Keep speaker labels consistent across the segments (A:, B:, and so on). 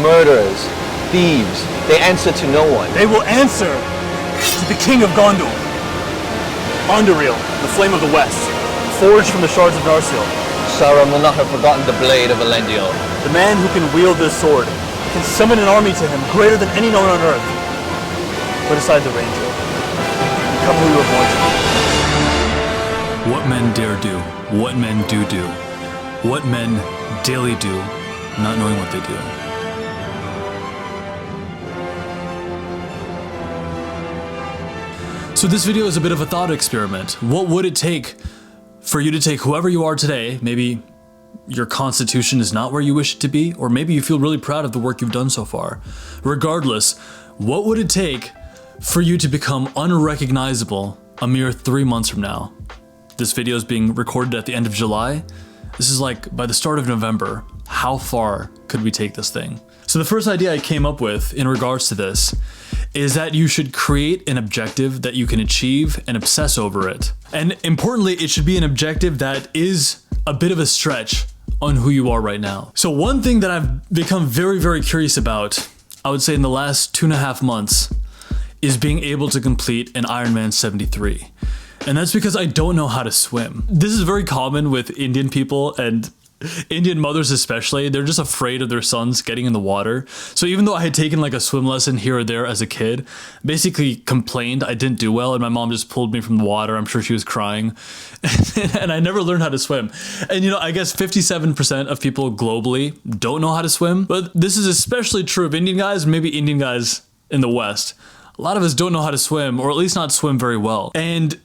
A: murderers, thieves. They answer to no one.
B: They will answer to the king of Gondor. Anduril, the flame of the west, forged from the shards of Narsil.
A: Sauron will not have forgotten the blade of Elendil.
B: The man who can wield this sword can summon an army to him greater than any known on earth. Put aside the ranger. Become who you were born to be.
C: What men dare do, what men do, what men daily do, not knowing what they do. So this video is a bit of a thought experiment. What would it take for you to take whoever you are today? Maybe your constitution is not where you wish it to be, or maybe you feel really proud of the work you've done so far. Regardless, what would it take for you to become unrecognizable a mere 3 months from now? This video is being recorded at the end of July. This is like by the start of November. How far could we take this thing? So the first idea I came up with in regards to this is that you should create an objective that you can achieve and obsess over it. And importantly, it should be an objective that is a bit of a stretch on who you are right now. So one thing that I've become very, very curious about, I would say in the last 2.5 months, is being able to complete an Ironman 73. And that's because I don't know how to swim. This is very common with Indian people and Indian mothers especially. They're just afraid of their sons getting in the water. So even though I had taken like a swim lesson here or there as a kid, basically complained I didn't do well and my mom just pulled me from the water. I'm sure she was crying. And I never learned how to swim. And you know, I guess 57% of people globally don't know how to swim. But this is especially true of Indian guys, maybe Indian guys in the West. A lot of us don't know how to swim, or at least not swim very well. And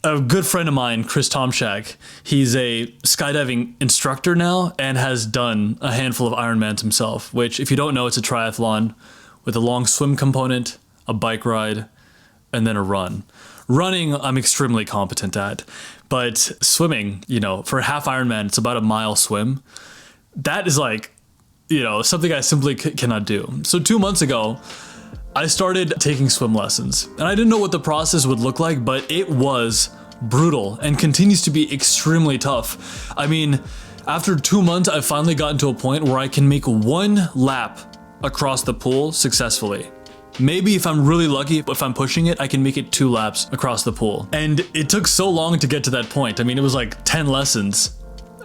C: a good friend of mine, Chris Tomczak, he's a skydiving instructor now and has done a handful of Ironmans himself, which if you don't know, it's a triathlon with a long swim component, a bike ride, and then a run. Running, I'm extremely competent at, but swimming, you know, for a half Ironman, it's about a mile swim. That is like, you know, something I simply cannot do. So 2 months ago, I started taking swim lessons, and I didn't know what the process would look like, but it was brutal and continues to be extremely tough. I mean, after 2 months, I've finally gotten to a point where I can make 1 lap across the pool successfully. Maybe if I'm really lucky, if I'm pushing it, I can make it 2 laps across the pool. And it took so long to get to that point. I mean, it was like 10 lessons.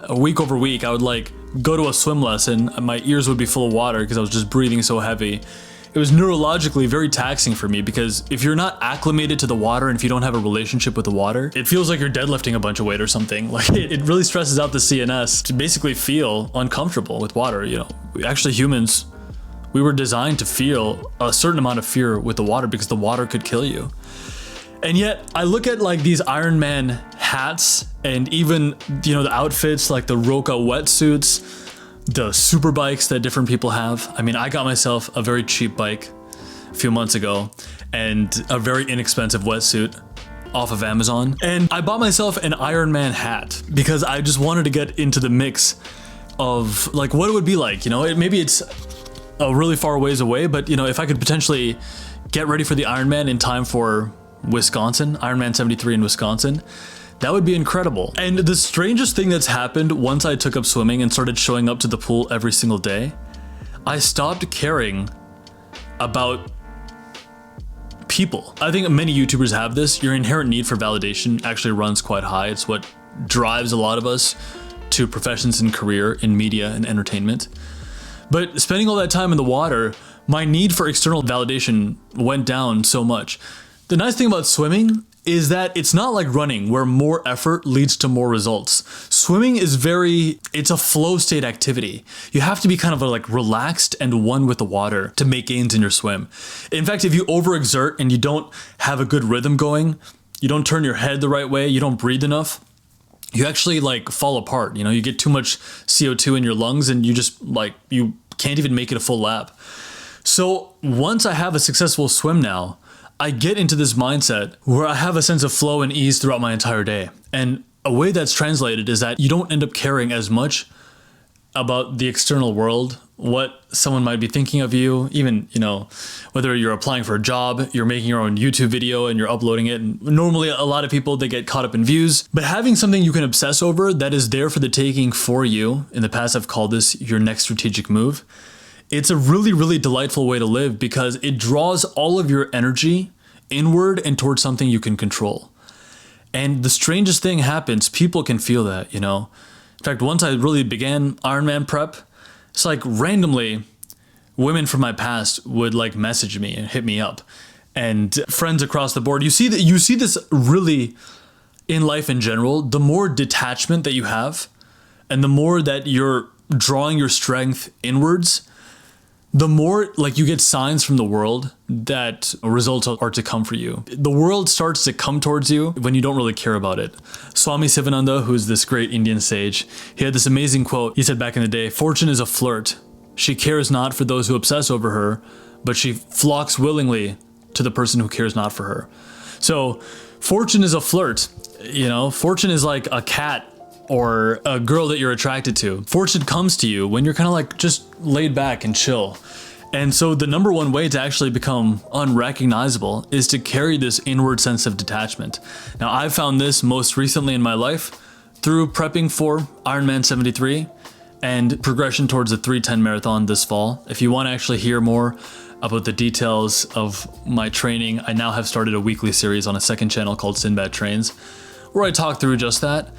C: Week over week, I would like go to a swim lesson, and my ears would be full of water because I was just breathing so heavy. It was neurologically very taxing for me because if you're not acclimated to the water and if you don't have a relationship with the water, it feels like you're deadlifting a bunch of weight or something. Like it really stresses out the CNS to basically feel uncomfortable with water. You know, actually humans, we were designed to feel a certain amount of fear with the water because the water could kill you. And yet I look at like these Ironman hats and even, you know, the outfits like the Roka wetsuits, the super bikes that different people have. I mean, I got myself a very cheap bike a few months ago and a very inexpensive wetsuit off of Amazon. And I bought myself an Ironman hat because I just wanted to get into the mix of like what it would be like, you know, maybe it's a really far ways away, but you know, if I could potentially get ready for the Ironman in time for Wisconsin, Ironman 73 in Wisconsin, that would be incredible. And the strangest thing that's happened once I took up swimming and started showing up to the pool every single day, I stopped caring about people. I think many YouTubers have this. Your inherent need for validation actually runs quite high. It's what drives a lot of us to professions and career in media and entertainment. But spending all that time in the water, my need for external validation went down so much. The nice thing about swimming is that it's not like running where more effort leads to more results. Swimming is it's a flow state activity. You have to be kind of like relaxed and one with the water to make gains in your swim. In fact, if you overexert and you don't have a good rhythm going, you don't turn your head the right way, you don't breathe enough, you actually like fall apart. You know, you get too much CO2 in your lungs and you just like, you can't even make it a full lap. So once I have a successful swim now, I get into this mindset where I have a sense of flow and ease throughout my entire day. And a way that's translated is that you don't end up caring as much about the external world, what someone might be thinking of you, even, you know, whether you're applying for a job, you're making your own YouTube video and you're uploading it. And normally a lot of people, they get caught up in views, but having something you can obsess over that is there for the taking for you, in the past I've called this your next strategic move, It's a really, really delightful way to live because it draws all of your energy inward and towards something you can control. And the strangest thing happens, people can feel that, you know. In fact, once I really began Ironman prep, it's like randomly women from my past would like message me and hit me up, and friends across the board. You see this really in life in general. The more detachment that you have and the more that you're drawing your strength inwards, the more like you get signs from the world that results are to come for you. The world starts to come towards you when you don't really care about it. Swami Sivananda, who's this great Indian sage, he had this amazing quote. He said back in the day, "Fortune is a flirt. She cares not for those who obsess over her, but she flocks willingly to the person who cares not for her." So fortune is a flirt. You know, fortune is like a cat or a girl that you're attracted to. Fortune comes to you when you're kind of like just laid back and chill. And so the number one way to actually become unrecognizable is to carry this inward sense of detachment. Now, I found this most recently in my life through prepping for Ironman 73 and progression towards the 310 marathon this fall. If you want to actually hear more about the details of my training, I now have started a weekly series on a second channel called Sinbad Trains, where I talk through just that.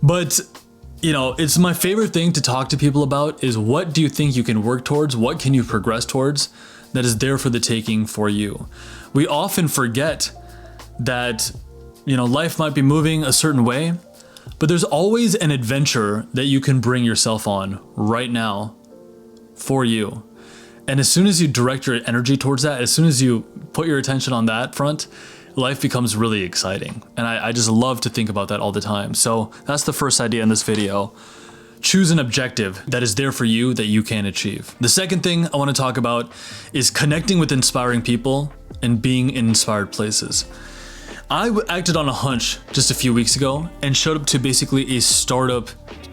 C: But, you know, it's my favorite thing to talk to people about is what do you think you can work towards? What can you progress towards that is there for the taking for you? We often forget that, you know, life might be moving a certain way, but there's always an adventure that you can bring yourself on right now for you. And as soon as you direct your energy towards that, as soon as you put your attention on that front, life becomes really exciting. And I just love to think about that all the time. So that's the first idea in this video. Choose an objective that is there for you that you can achieve. The second thing I want to talk about is connecting with inspiring people and being in inspired places. I acted on a hunch just a few weeks ago and showed up to basically a startup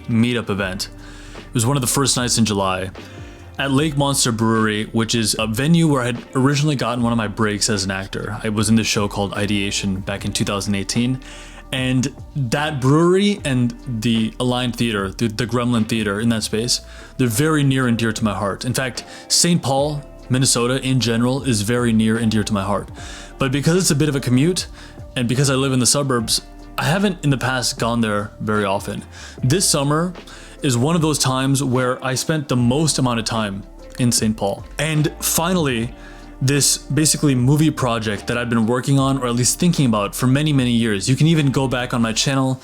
C: meetup event. It was one of the first nights in July at Lake Monster Brewery, which is a venue where I had originally gotten one of my breaks as an actor. I was in this show called Ideation back in 2018. And that brewery and the Aligned Theater, the Gremlin Theater in that space, they're very near and dear to my heart. In fact, St. Paul, Minnesota in general is very near and dear to my heart. But because it's a bit of a commute and because I live in the suburbs, I haven't in the past gone there very often. This summer is one of those times where I spent the most amount of time in St. Paul. And finally, this basically movie project that I've been working on, or at least thinking about for many, many years. You can even go back on my channel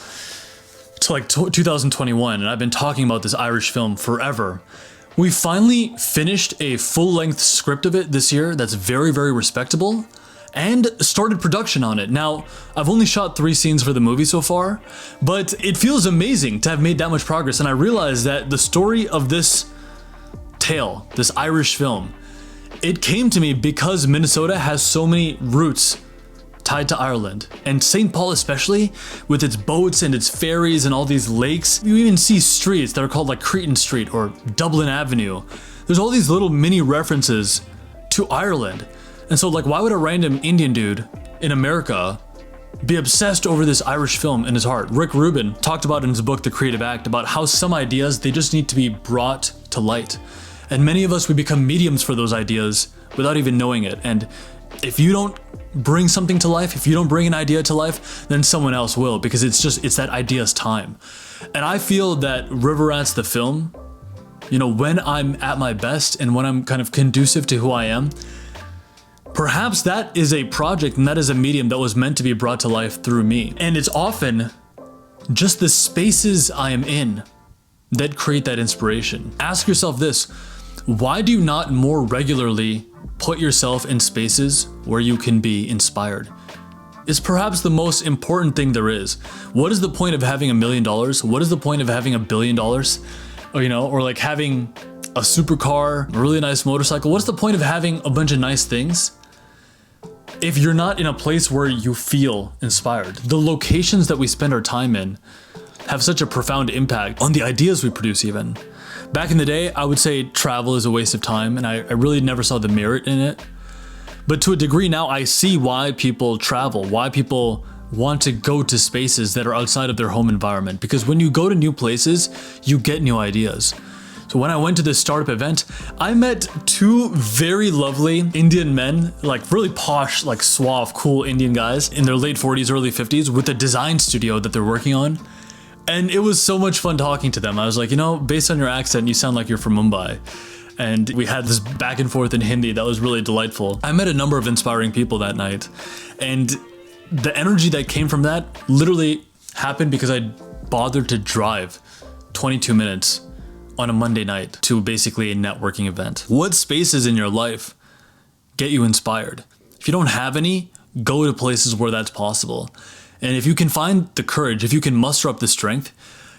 C: to like 2021, and I've been talking about this Irish film forever. We finally finished a full-length script of it this year that's very, very respectable, and started production on it. Now, I've only shot 3 scenes for the movie so far, but it feels amazing to have made that much progress. And I realized that the story of this tale, this Irish film, it came to me because Minnesota has so many roots tied to Ireland. And St. Paul especially, with its boats and its ferries and all these lakes. You even see streets that are called like Cretan Street or Dublin Avenue. There's all these little mini references to Ireland. And so like, why would a random Indian dude in America be obsessed over this Irish film in his heart? Rick Rubin talked about in his book, The Creative Act, about how some ideas, they just need to be brought to light. And many of us, we become mediums for those ideas without even knowing it. And if you don't bring something to life, if you don't bring an idea to life, then someone else will, because it's that idea's time. And I feel that River Rats the film, you know, when I'm at my best and when I'm kind of conducive to who I am, perhaps that is a project and that is a medium that was meant to be brought to life through me. And it's often just the spaces I am in that create that inspiration. Ask yourself this: why do you not more regularly put yourself in spaces where you can be inspired? It's perhaps the most important thing there is. What is the point of having $1 million? What is the point of having $1 billion? Or, you know, or like having a supercar, a really nice motorcycle? What's the point of having a bunch of nice things if you're not in a place where you feel inspired? The locations that we spend our time in have such a profound impact on the ideas we produce even. Back in the day, I would say travel is a waste of time, and I really never saw the merit in it. But to a degree now, I see why people travel, why people want to go to spaces that are outside of their home environment. Because when you go to new places, you get new ideas. So So when I went to this startup event, I met two very lovely Indian men, like really posh, like suave, cool Indian guys in their late 40s, early 50s with a design studio that they're working on. And it was so much fun talking to them. I was like, you know, based on your accent, you sound like you're from Mumbai. And we had this back and forth in Hindi that was really delightful. I met a number of inspiring people that night. And the energy that came from that literally happened because I bothered to drive 22 minutes on a Monday night to basically a networking event. What spaces in your life get you inspired? If you don't have any, go to places where that's possible. And if you can find the courage, if you can muster up the strength,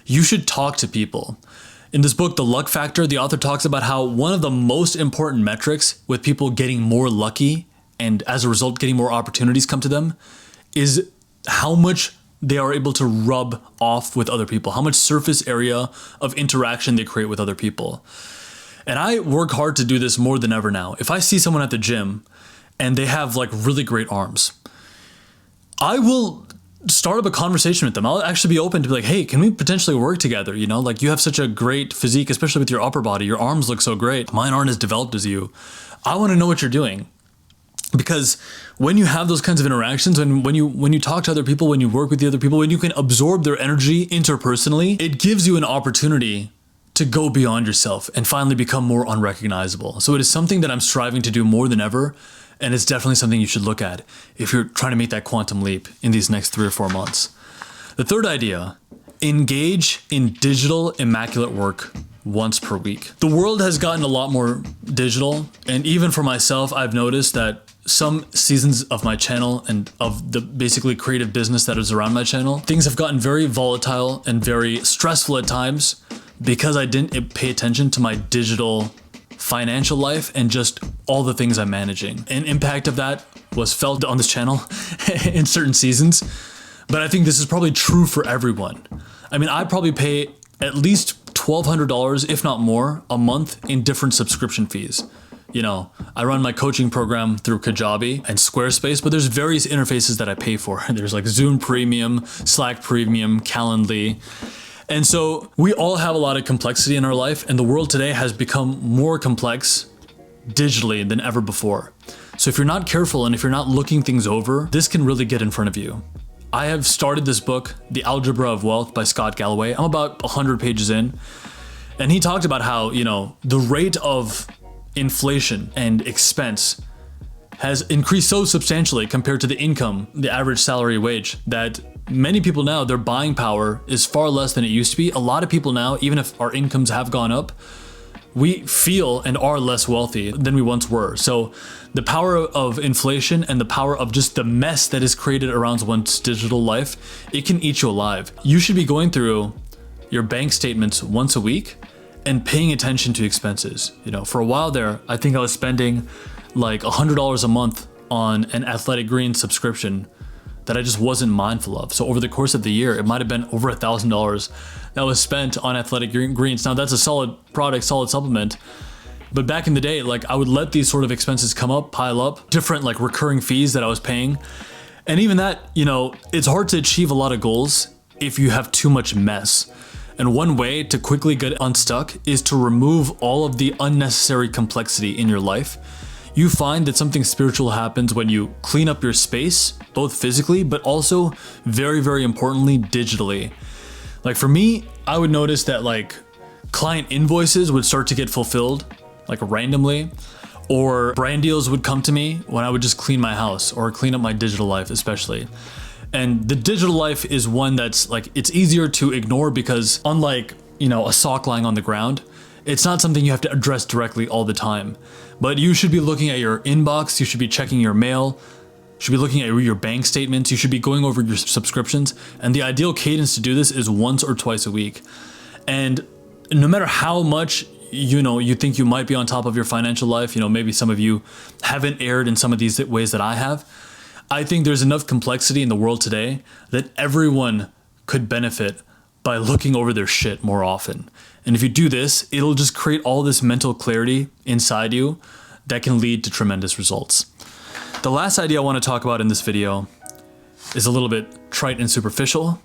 C: you should talk to people. In this book, The Luck Factor, the author talks about how one of the most important metrics with people getting more lucky and as a result getting more opportunities come to them is how much they are able to rub off with other people, how much surface area of interaction they create with other people. And I work hard to do this more than ever now. If I see someone at the gym and they have like really great arms, I will start up a conversation with them. I'll actually be open to be like, hey, can we potentially work together? You know, like you have such a great physique, especially with your upper body. Your arms look so great. Mine aren't as developed as you. I want to know what you're doing. Because when you have those kinds of interactions, when you talk to other people, when you work with the other people, when you can absorb their energy interpersonally, it gives you an opportunity to go beyond yourself and finally become more unrecognizable. So it is something that I'm striving to do more than ever. And it's definitely something you should look at if you're trying to make that quantum leap in these next 3 or 4 months. The third idea, engage in digital immaculate work once per week. The world has gotten a lot more digital. And even for myself, I've noticed that some seasons of my channel and of the basically creative business that is around my channel, things have gotten very volatile and very stressful at times because I didn't pay attention to my digital financial life and just all the things I'm managing. An impact of that was felt on this channel in certain seasons, but I think this is probably true for everyone. I mean, I probably pay at least $1,200, if not more, a month in different subscription fees. You know, I run my coaching program through Kajabi and Squarespace, but there's various interfaces that I pay for. There's like Zoom Premium, Slack Premium, Calendly. And so we all have a lot of complexity in our life, and the world today has become more complex digitally than ever before. So if you're not careful and if you're not looking things over, this can really get in front of you. I have started this book, The Algebra of Wealth by Scott Galloway. I'm about 100 pages in, and he talked about how, you know, the rate of inflation and expense has increased so substantially compared to the income, the average salary wage, that many people now, their buying power is far less than it used to be. A lot of people now, even if our incomes have gone up, we feel and are less wealthy than we once were. So the power of inflation and the power of just the mess that is created around one's digital life, it can eat you alive. You should be going through your bank statements once a week and paying attention to expenses. You know, for a while there, I think I was spending like $100 a month on an Athletic Greens subscription that I just wasn't mindful of. So over the course of the year, it might have been over $1,000 that was spent on Athletic Greens. Now that's a solid product, solid supplement. But back in the day, like I would let these sort of expenses come up, pile up, different like recurring fees that I was paying. And even that, you know, it's hard to achieve a lot of goals if you have too much mess. And one way to quickly get unstuck is to remove all of the unnecessary complexity in your life. You find that something spiritual happens when you clean up your space, both physically, but also very, very importantly, digitally. Like for me, I would notice that like client invoices would start to get fulfilled like randomly, or brand deals would come to me when I would just clean my house or clean up my digital life, especially. And the digital life is one that's like, it's easier to ignore because unlike, you know, a sock lying on the ground, it's not something you have to address directly all the time. But you should be looking at your inbox, you should be checking your mail, you should be looking at your bank statements, you should be going over your subscriptions. And the ideal cadence to do this is once or twice a week. And no matter how much, you know, you think you might be on top of your financial life, you know, maybe some of you haven't erred in some of these ways that I have. I think there's enough complexity in the world today that everyone could benefit by looking over their shit more often. And if you do this, it'll just create all this mental clarity inside you that can lead to tremendous results. The last idea I want to talk about in this video is a little bit trite and superficial,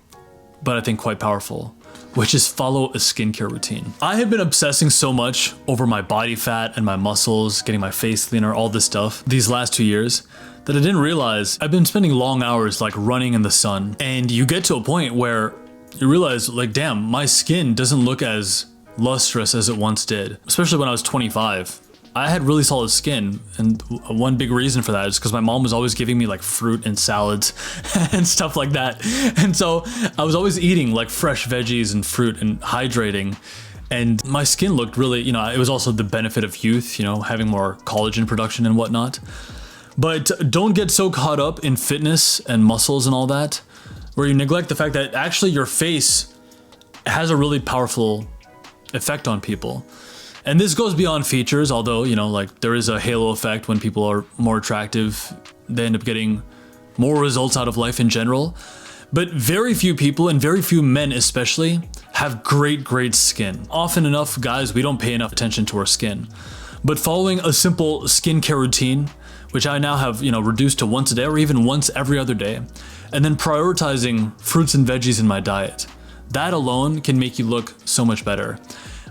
C: but I think quite powerful. which is follow a skincare routine. I have been obsessing so much over my body fat and my muscles, getting my face cleaner, all this stuff these last 2 years, that I didn't realize I've been spending long hours like running in the sun. And you get to a point where you realize like, damn, my skin doesn't look as lustrous as it once did, especially when I was 25. I had really solid skin, and one big reason for that is because my mom was always giving me like fruit and salads and stuff like that. And so I was always eating like fresh veggies and fruit and hydrating, and my skin looked really, it was also the benefit of youth, having more collagen production and whatnot. But don't get so caught up in fitness and muscles and all that, where you neglect the fact that actually your face has a really powerful effect on people. And this goes beyond features, although, like there is a halo effect. When people are more attractive, they end up getting more results out of life in general. But very few people, and very few men especially, have great skin. Often enough, guys, we don't pay enough attention to our skin. But following a simple skincare routine, which I now have, reduced to once a day or even once every other day, and then prioritizing fruits and veggies in my diet, that alone can make you look so much better.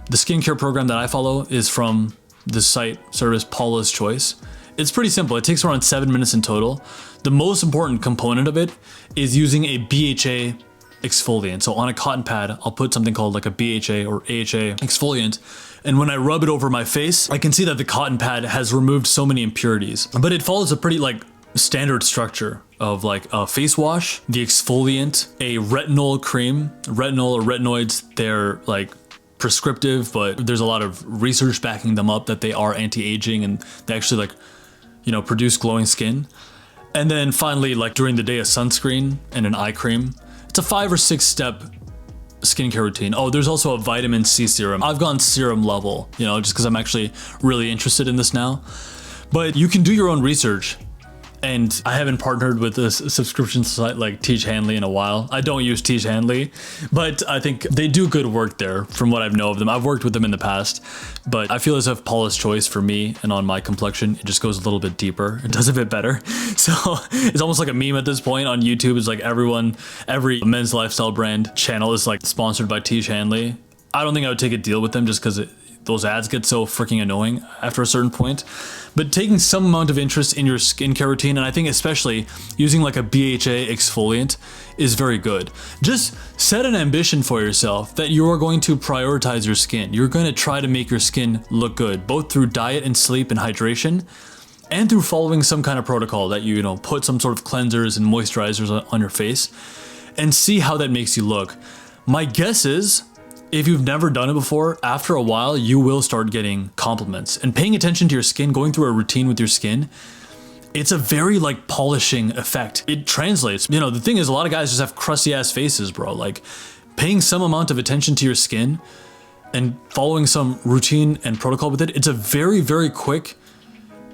C: The skincare program that I follow is from the site service Paula's Choice. It's pretty simple. It takes around 7 minutes in total. The most important component of it is using a BHA exfoliant. So on a cotton pad, I'll put something called like a BHA or AHA exfoliant. And when I rub it over my face, I can see that the cotton pad has removed so many impurities. But it follows a pretty like standard structure of like a face wash, the exfoliant, a retinol cream. Retinol or retinoids, they're like prescriptive, but there's a lot of research backing them up that they are anti-aging and they actually like, produce glowing skin. And then finally, like during the day, a sunscreen and an eye cream. It's a 5 or 6 step skincare routine. Oh, there's also a vitamin C serum. I've gone serum level, just because I'm actually really interested in this now. But you can do your own research. And I haven't partnered with a subscription site like Teach Hanley in a while. I don't use Teach Hanley, but I think they do good work there from what I know of them. I've worked with them in the past, but I feel as if Paula's Choice for me and on my complexion, it just goes a little bit deeper. It does a bit better. So it's almost like a meme at this point on YouTube. It's like every men's lifestyle brand channel is like sponsored by Teach Hanley. I don't think I would take a deal with them just because those ads get so freaking annoying after a certain point. But taking some amount of interest in your skincare routine, and I think especially using like a BHA exfoliant, is very good. Just set an ambition for yourself that you are going to prioritize your skin. You're going to try to make your skin look good, both through diet and sleep and hydration, and through following some kind of protocol that you put some sort of cleansers and moisturizers on your face, and see how that makes you look. My guess is, if you've never done it before, after a while, you will start getting compliments. And paying attention to your skin, going through a routine with your skin, it's a very like polishing effect. It translates. The thing is, a lot of guys just have crusty ass faces, bro. Like paying some amount of attention to your skin and following some routine and protocol with it, it's a very, very quick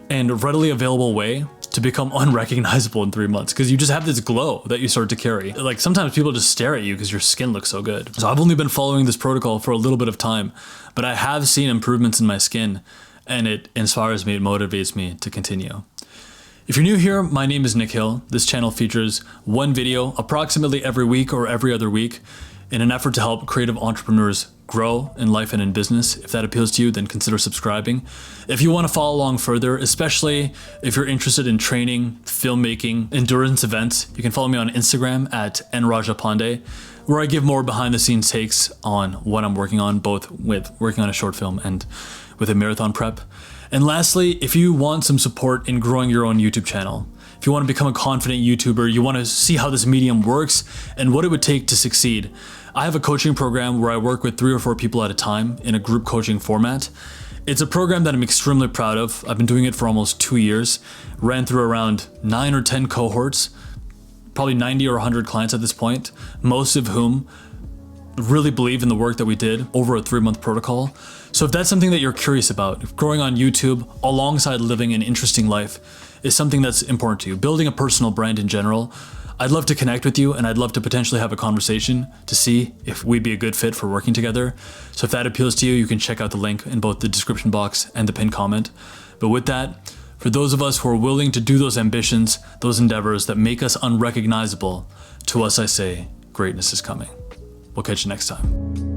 C: and readily available way to become unrecognizable in 3 months, because you just have this glow that you start to carry. Like sometimes people just stare at you because your skin looks so good. So I've only been following this protocol for a little bit of time, but I have seen improvements in my skin, and it inspires me, it motivates me to continue. If you're new here, my name is Nikhil. This channel features one video approximately every week or every other week in an effort to help creative entrepreneurs grow in life and in business. If that appeals to you, then consider subscribing. If you want to follow along further, especially if you're interested in training, filmmaking, endurance events, you can follow me on Instagram at nrajapande, where I give more behind the scenes takes on what I'm working on, both with working on a short film and with a marathon prep. And lastly, if you want some support in growing your own YouTube channel, if you want to become a confident YouTuber, you want to see how this medium works and what it would take to succeed, I have a coaching program where I work with 3 or 4 people at a time in a group coaching format. It's a program that I'm extremely proud of. I've been doing it for almost 2 years, ran through around 9 or 10 cohorts, probably 90 or 100 clients at this point, most of whom really believe in the work that we did over a 3-month protocol. So if that's something that you're curious about, if growing on YouTube alongside living an interesting life is something that's important to you, building a personal brand in general, I'd love to connect with you, and I'd love to potentially have a conversation to see if we'd be a good fit for working together. So if that appeals to you, you can check out the link in both the description box and the pinned comment. But with that, for those of us who are willing to do those ambitions, those endeavors that make us unrecognizable, to us I say, greatness is coming. We'll catch you next time.